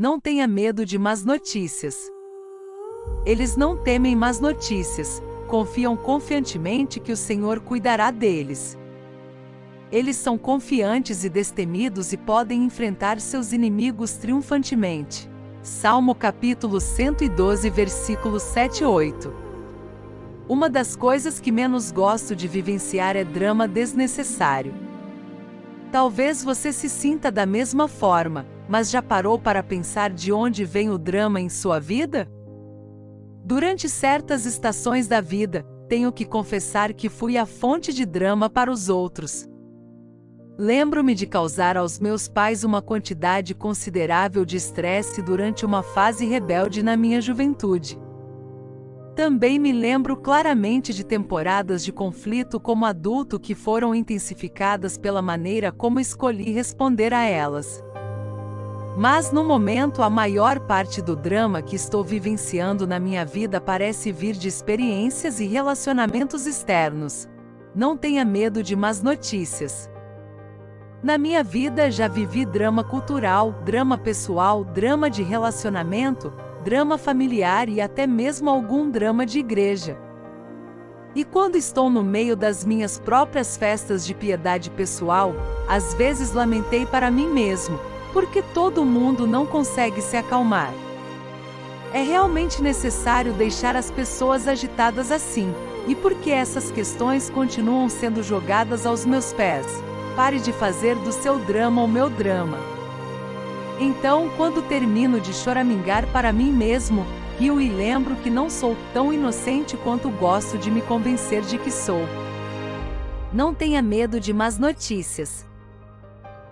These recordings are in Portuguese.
Não tenha medo de más notícias. Eles não temem más notícias, confiam confiantemente que o Senhor cuidará deles. Eles são confiantes e destemidos e podem enfrentar seus inimigos triunfantemente. Salmo capítulo 112, versículos 7 e 8. Uma das coisas que menos gosto de vivenciar é drama desnecessário. Talvez você se sinta da mesma forma, mas já parou para pensar de onde vem o drama em sua vida? Durante certas estações da vida, tenho que confessar que fui a fonte de drama para os outros. Lembro-me de causar aos meus pais uma quantidade considerável de estresse durante uma fase rebelde na minha juventude. Também me lembro claramente de temporadas de conflito como adulto que foram intensificadas pela maneira como escolhi responder a elas. Mas no momento a maior parte do drama que estou vivenciando na minha vida parece vir de experiências e relacionamentos externos. Não tenha medo de más notícias. Na minha vida já vivi drama cultural, drama pessoal, drama de relacionamento, drama familiar e até mesmo algum drama de igreja. E quando estou no meio das minhas próprias festas de piedade pessoal, às vezes lamentei para mim mesmo, porque todo mundo não consegue se acalmar. É realmente necessário deixar as pessoas agitadas assim, e porque essas questões continuam sendo jogadas aos meus pés. Pare de fazer do seu drama o meu drama. Então, quando termino de choramingar para mim mesmo, rio e lembro que não sou tão inocente quanto gosto de me convencer de que sou. Não tenha medo de más notícias.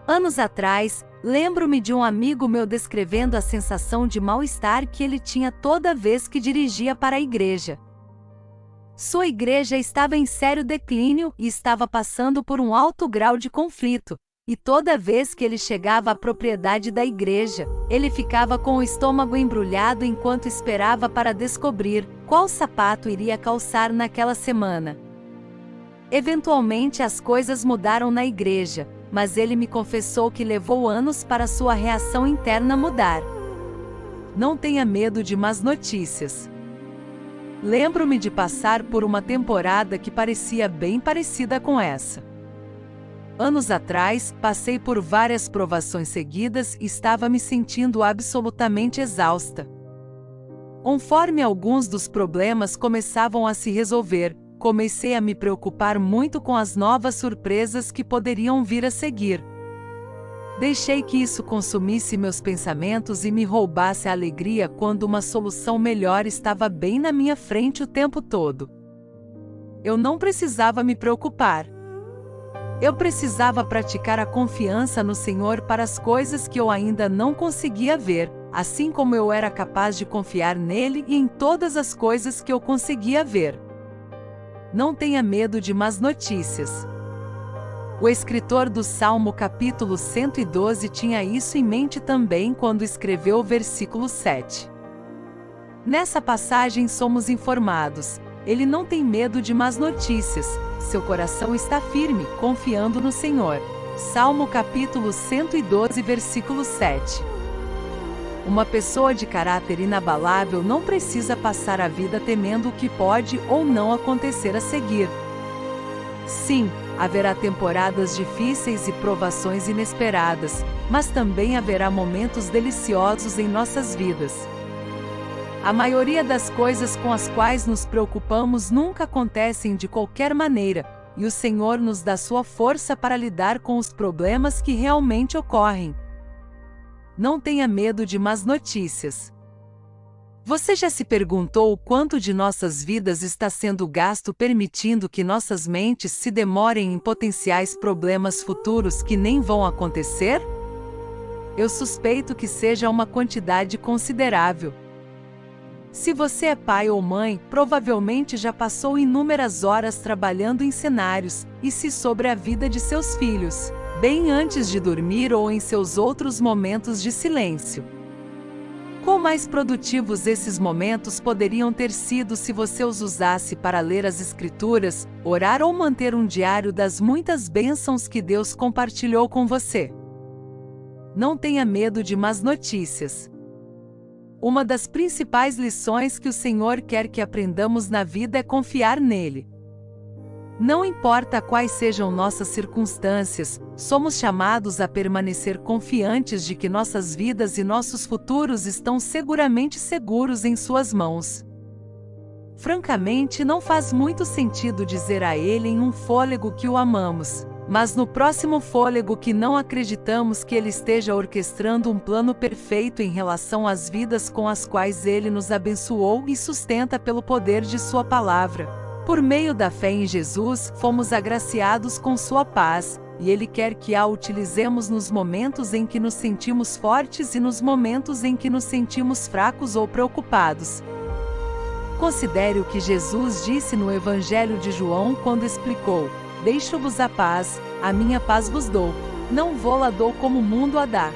Anos atrás, lembro-me de um amigo meu descrevendo a sensação de mal-estar que ele tinha toda vez que dirigia para a igreja. Sua igreja estava em sério declínio e estava passando por um alto grau de conflito, e toda vez que ele chegava à propriedade da igreja, ele ficava com o estômago embrulhado enquanto esperava para descobrir qual sapato iria calçar naquela semana. Eventualmente as coisas mudaram na igreja, mas ele me confessou que levou anos para sua reação interna mudar. Não tenha medo de más notícias. Lembro-me de passar por uma temporada que parecia bem parecida com essa. Anos atrás, passei por várias provações seguidas e estava me sentindo absolutamente exausta. Conforme alguns dos problemas começavam a se resolver, comecei a me preocupar muito com as novas surpresas que poderiam vir a seguir. Deixei que isso consumisse meus pensamentos e me roubasse a alegria quando uma solução melhor estava bem na minha frente o tempo todo. Eu não precisava me preocupar. Eu precisava praticar a confiança no Senhor para as coisas que eu ainda não conseguia ver, assim como eu era capaz de confiar nele e em todas as coisas que eu conseguia ver. Não tenha medo de más notícias. O escritor do Salmo capítulo 112 tinha isso em mente também quando escreveu o versículo 7. Nessa passagem somos informados: ele não tem medo de más notícias, seu coração está firme, confiando no Senhor. Salmo capítulo 112, versículo 7. Uma pessoa de caráter inabalável não precisa passar a vida temendo o que pode ou não acontecer a seguir. Sim, haverá temporadas difíceis e provações inesperadas, mas também haverá momentos deliciosos em nossas vidas. A maioria das coisas com as quais nos preocupamos nunca acontecem de qualquer maneira, e o Senhor nos dá sua força para lidar com os problemas que realmente ocorrem. Não tenha medo de más notícias. Você já se perguntou o quanto de nossas vidas está sendo gasto permitindo que nossas mentes se demorem em potenciais problemas futuros que nem vão acontecer? Eu suspeito que seja uma quantidade considerável. Se você é pai ou mãe, provavelmente já passou inúmeras horas trabalhando em cenários e se sobre a vida de seus filhos, bem antes de dormir ou em seus outros momentos de silêncio. Quão mais produtivos esses momentos poderiam ter sido se você os usasse para ler as Escrituras, orar ou manter um diário das muitas bênçãos que Deus compartilhou com você. Não tenha medo de más notícias. Uma das principais lições que o Senhor quer que aprendamos na vida é confiar nele. Não importa quais sejam nossas circunstâncias, somos chamados a permanecer confiantes de que nossas vidas e nossos futuros estão seguramente seguros em suas mãos. Francamente, não faz muito sentido dizer a Ele em um fôlego que o amamos, mas no próximo fôlego que não acreditamos que Ele esteja orquestrando um plano perfeito em relação às vidas com as quais Ele nos abençoou e sustenta pelo poder de Sua palavra. Por meio da fé em Jesus, fomos agraciados com Sua paz, e Ele quer que a utilizemos nos momentos em que nos sentimos fortes e nos momentos em que nos sentimos fracos ou preocupados. Considere o que Jesus disse no Evangelho de João quando explicou: "Deixo-vos a paz, a minha paz vos dou, não vô-la dou como o mundo a dá.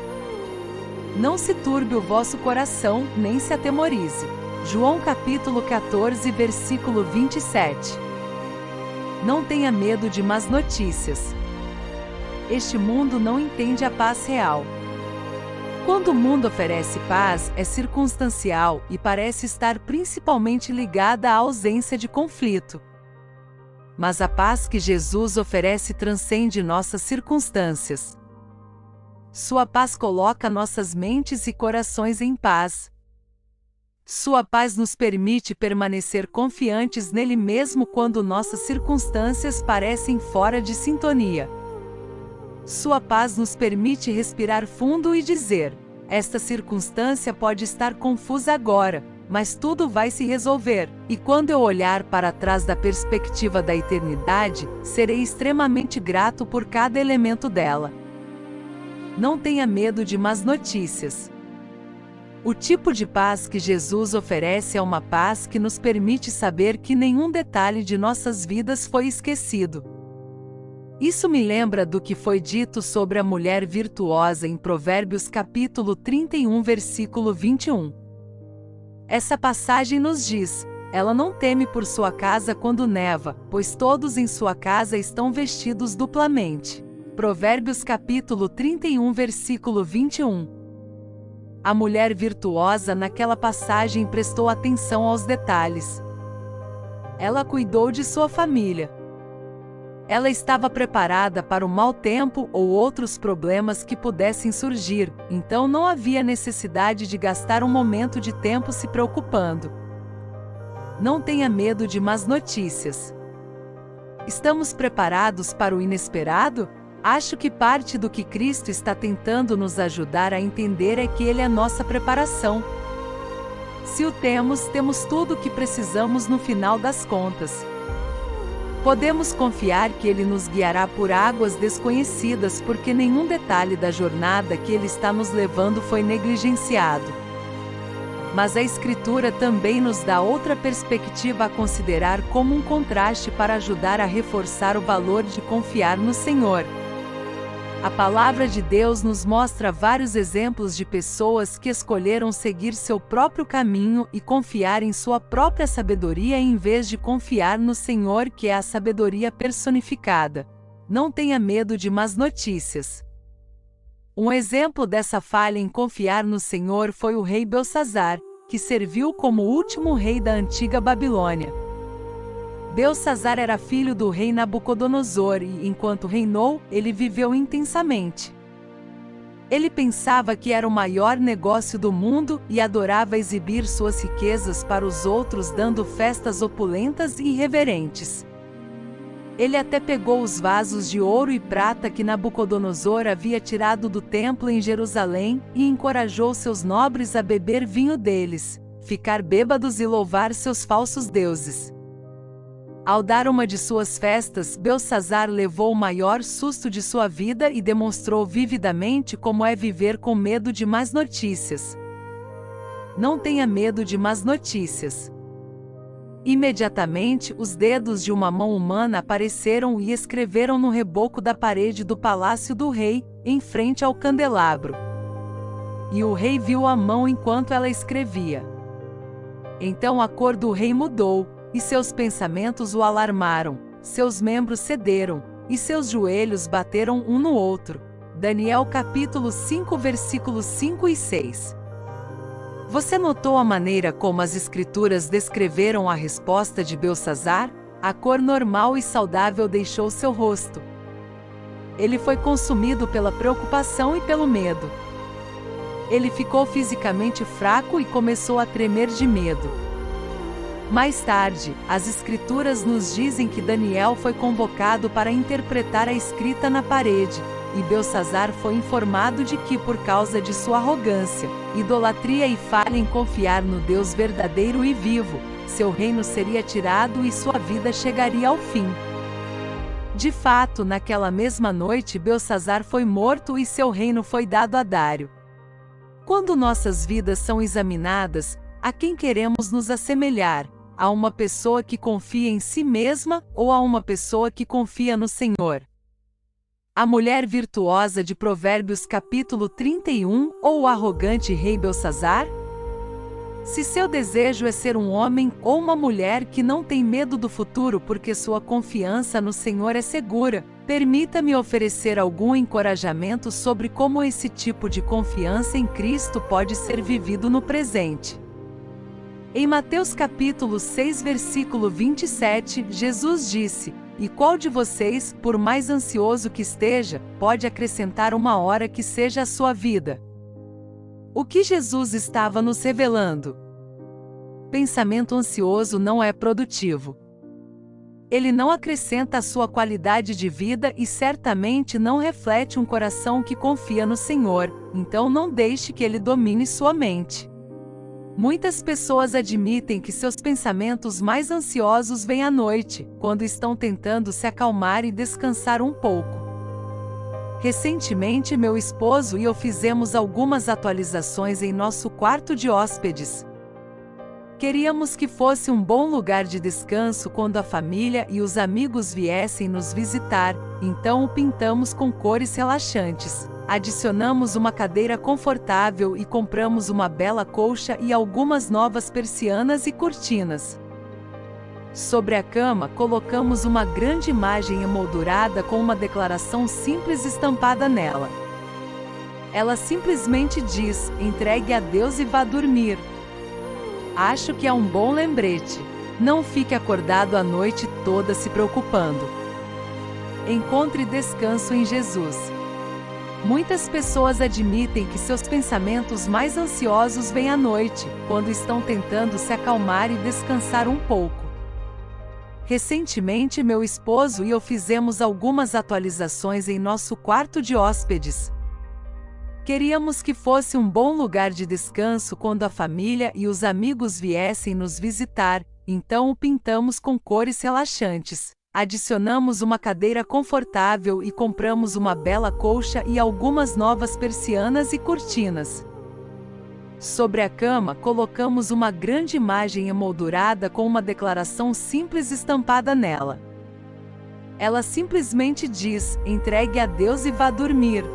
Não se turbe o vosso coração, nem se atemorize." João capítulo 14, versículo 27. Não tenha medo de más notícias. Este mundo não entende a paz real. Quando o mundo oferece paz, é circunstancial e parece estar principalmente ligada à ausência de conflito. Mas a paz que Jesus oferece transcende nossas circunstâncias. Sua paz coloca nossas mentes e corações em paz. Sua paz nos permite permanecer confiantes nele mesmo quando nossas circunstâncias parecem fora de sintonia. Sua paz nos permite respirar fundo e dizer: esta circunstância pode estar confusa agora, mas tudo vai se resolver, e quando eu olhar para trás da perspectiva da eternidade, serei extremamente grato por cada elemento dela. Não tenha medo de más notícias. O tipo de paz que Jesus oferece é uma paz que nos permite saber que nenhum detalhe de nossas vidas foi esquecido. Isso me lembra do que foi dito sobre a mulher virtuosa em Provérbios capítulo 31, versículo 21. Essa passagem nos diz: ela não teme por sua casa quando neva, pois todos em sua casa estão vestidos duplamente. Provérbios capítulo 31, versículo 21. A mulher virtuosa naquela passagem prestou atenção aos detalhes. Ela cuidou de sua família. Ela estava preparada para o mau tempo ou outros problemas que pudessem surgir, então não havia necessidade de gastar um momento de tempo se preocupando. Não tenha medo de más notícias. Estamos preparados para o inesperado? Acho que parte do que Cristo está tentando nos ajudar a entender é que Ele é nossa preparação. Se o temos, temos tudo o que precisamos no final das contas. Podemos confiar que Ele nos guiará por águas desconhecidas porque nenhum detalhe da jornada que Ele está nos levando foi negligenciado. Mas a Escritura também nos dá outra perspectiva a considerar como um contraste para ajudar a reforçar o valor de confiar no Senhor. A palavra de Deus nos mostra vários exemplos de pessoas que escolheram seguir seu próprio caminho e confiar em sua própria sabedoria em vez de confiar no Senhor, que é a sabedoria personificada. Não tenha medo de más notícias. Um exemplo dessa falha em confiar no Senhor foi o rei Belsazzar, que serviu como último rei da antiga Babilônia. Belsazzar era filho do rei Nabucodonosor e, enquanto reinou, ele viveu intensamente. Ele pensava que era o maior negócio do mundo e adorava exibir suas riquezas para os outros, dando festas opulentas e irreverentes. Ele até pegou os vasos de ouro e prata que Nabucodonosor havia tirado do templo em Jerusalém e encorajou seus nobres a beber vinho deles, ficar bêbados e louvar seus falsos deuses. Ao dar uma de suas festas, Belsazzar levou o maior susto de sua vida e demonstrou vividamente como é viver com medo de más notícias. Não tenha medo de más notícias. Imediatamente, os dedos de uma mão humana apareceram e escreveram no reboco da parede do palácio do rei, em frente ao candelabro. E o rei viu a mão enquanto ela escrevia. Então a cor do rei mudou, e seus pensamentos o alarmaram, seus membros cederam, e seus joelhos bateram um no outro. Daniel capítulo 5 versículos 5 e 6. Você notou a maneira como as escrituras descreveram a resposta de Beltsazar? A cor normal e saudável deixou seu rosto. Ele foi consumido pela preocupação e pelo medo. Ele ficou fisicamente fraco e começou a tremer de medo. Mais tarde, as escrituras nos dizem que Daniel foi convocado para interpretar a escrita na parede, e Beltsazar foi informado de que, por causa de sua arrogância, idolatria e falha em confiar no Deus verdadeiro e vivo, seu reino seria tirado e sua vida chegaria ao fim. De fato, naquela mesma noite Beltsazar foi morto e seu reino foi dado a Dário. Quando nossas vidas são examinadas, a quem queremos nos assemelhar? A uma pessoa que confia em si mesma ou a uma pessoa que confia no Senhor? A mulher virtuosa de Provérbios capítulo 31 ou o arrogante rei Beltsazar? Se seu desejo é ser um homem ou uma mulher que não tem medo do futuro porque sua confiança no Senhor é segura, permita-me oferecer algum encorajamento sobre como esse tipo de confiança em Cristo pode ser vivido no presente. Em Mateus capítulo 6 versículo 27, Jesus disse: "E qual de vocês, por mais ansioso que esteja, pode acrescentar uma hora que seja a sua vida?" O que Jesus estava nos revelando? Pensamento ansioso não é produtivo. Ele não acrescenta a sua qualidade de vida e certamente não reflete um coração que confia no Senhor, então não deixe que ele domine sua mente. Muitas pessoas admitem que seus pensamentos mais ansiosos vêm à noite, quando estão tentando se acalmar e descansar um pouco. Recentemente, meu esposo e eu fizemos algumas atualizações em nosso quarto de hóspedes. Queríamos que fosse um bom lugar de descanso quando a família e os amigos viessem nos visitar, então o pintamos com cores relaxantes. Adicionamos uma cadeira confortável e compramos uma bela colcha e algumas novas persianas e cortinas. Sobre a cama, colocamos uma grande imagem emoldurada com uma declaração simples estampada nela. Ela simplesmente diz: "Entregue a Deus e vá dormir." Acho que é um bom lembrete. Não fique acordado a noite toda se preocupando. Encontre descanso em Jesus. Muitas pessoas admitem que seus pensamentos mais ansiosos vêm à noite, quando estão tentando se acalmar e descansar um pouco. Recentemente, meu esposo e eu fizemos algumas atualizações em nosso quarto de hóspedes. Queríamos que fosse um bom lugar de descanso quando a família e os amigos viessem nos visitar, então o pintamos com cores relaxantes. Adicionamos uma cadeira confortável e compramos uma bela colcha e algumas novas persianas e cortinas. Sobre a cama, colocamos uma grande imagem emoldurada com uma declaração simples estampada nela. Ela simplesmente diz: "Entregue a Deus e vá dormir."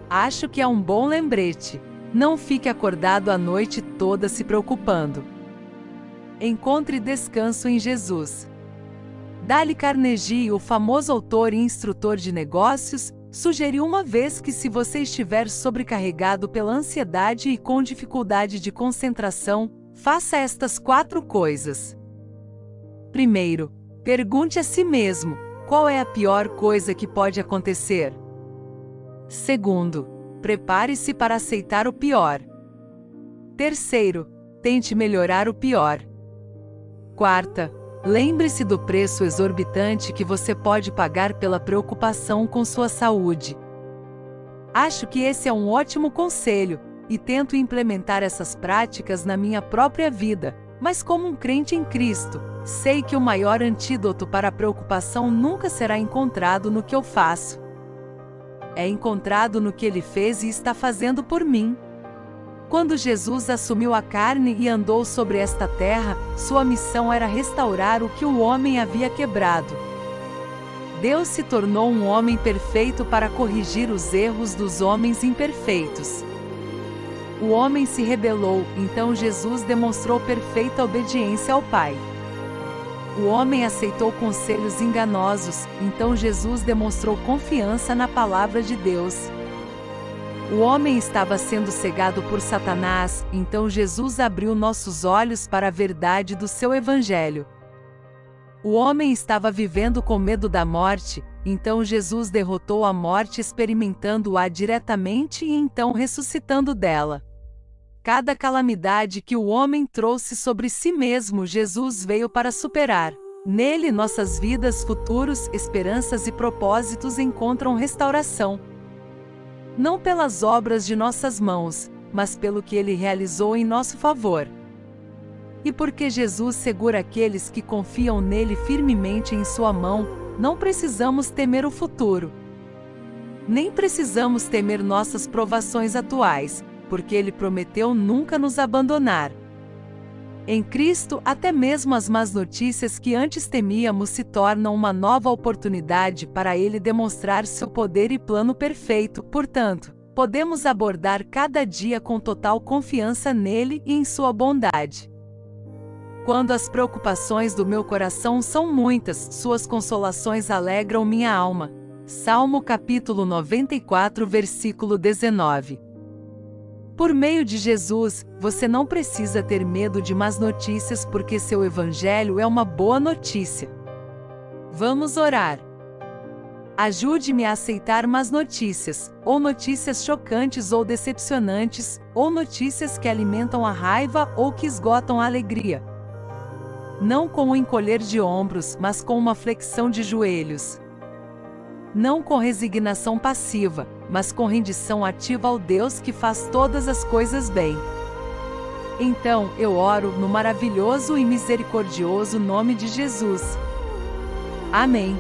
Acho que é um bom lembrete. Não fique acordado a noite toda se preocupando. Encontre descanso em Jesus. Dale Carnegie, o famoso autor e instrutor de negócios, sugeriu uma vez que se você estiver sobrecarregado pela ansiedade e com dificuldade de concentração, faça estas 4 coisas. Primeiro, pergunte a si mesmo: qual é a pior coisa que pode acontecer? Segundo, prepare-se para aceitar o pior. Terceiro, tente melhorar o pior. Quarta, lembre-se do preço exorbitante que você pode pagar pela preocupação com sua saúde. Acho que esse é um ótimo conselho, e tento implementar essas práticas na minha própria vida, mas como um crente em Cristo, sei que o maior antídoto para a preocupação nunca será encontrado no que eu faço. É encontrado no que Ele fez e está fazendo por mim. Quando Jesus assumiu a carne e andou sobre esta terra, sua missão era restaurar o que o homem havia quebrado. Deus se tornou um homem perfeito para corrigir os erros dos homens imperfeitos. O homem se rebelou, então Jesus demonstrou perfeita obediência ao Pai. O homem aceitou conselhos enganosos, então Jesus demonstrou confiança na palavra de Deus. O homem estava sendo cegado por Satanás, então Jesus abriu nossos olhos para a verdade do seu evangelho. O homem estava vivendo com medo da morte, então Jesus derrotou a morte experimentando-a diretamente e então ressuscitando dela. Cada calamidade que o homem trouxe sobre si mesmo, Jesus veio para superar. Nele, nossas vidas, futuros, esperanças e propósitos encontram restauração. Não pelas obras de nossas mãos, mas pelo que ele realizou em nosso favor. E porque Jesus segura aqueles que confiam nele firmemente em sua mão, não precisamos temer o futuro. Nem precisamos temer nossas provações atuais, porque ele prometeu nunca nos abandonar. Em Cristo, até mesmo as más notícias que antes temíamos se tornam uma nova oportunidade para ele demonstrar seu poder e plano perfeito. Portanto, podemos abordar cada dia com total confiança nele e em sua bondade. Quando as preocupações do meu coração são muitas, suas consolações alegram minha alma. Salmo capítulo 94, versículo 19. Por meio de Jesus, você não precisa ter medo de más notícias porque seu evangelho é uma boa notícia. Vamos orar. Ajude-me a aceitar más notícias, ou notícias chocantes ou decepcionantes, ou notícias que alimentam a raiva ou que esgotam a alegria. Não com o encolher de ombros, mas com uma flexão de joelhos. Não com resignação passiva, mas com rendição ativa ao Deus que faz todas as coisas bem. Então, eu oro no maravilhoso e misericordioso nome de Jesus. Amém.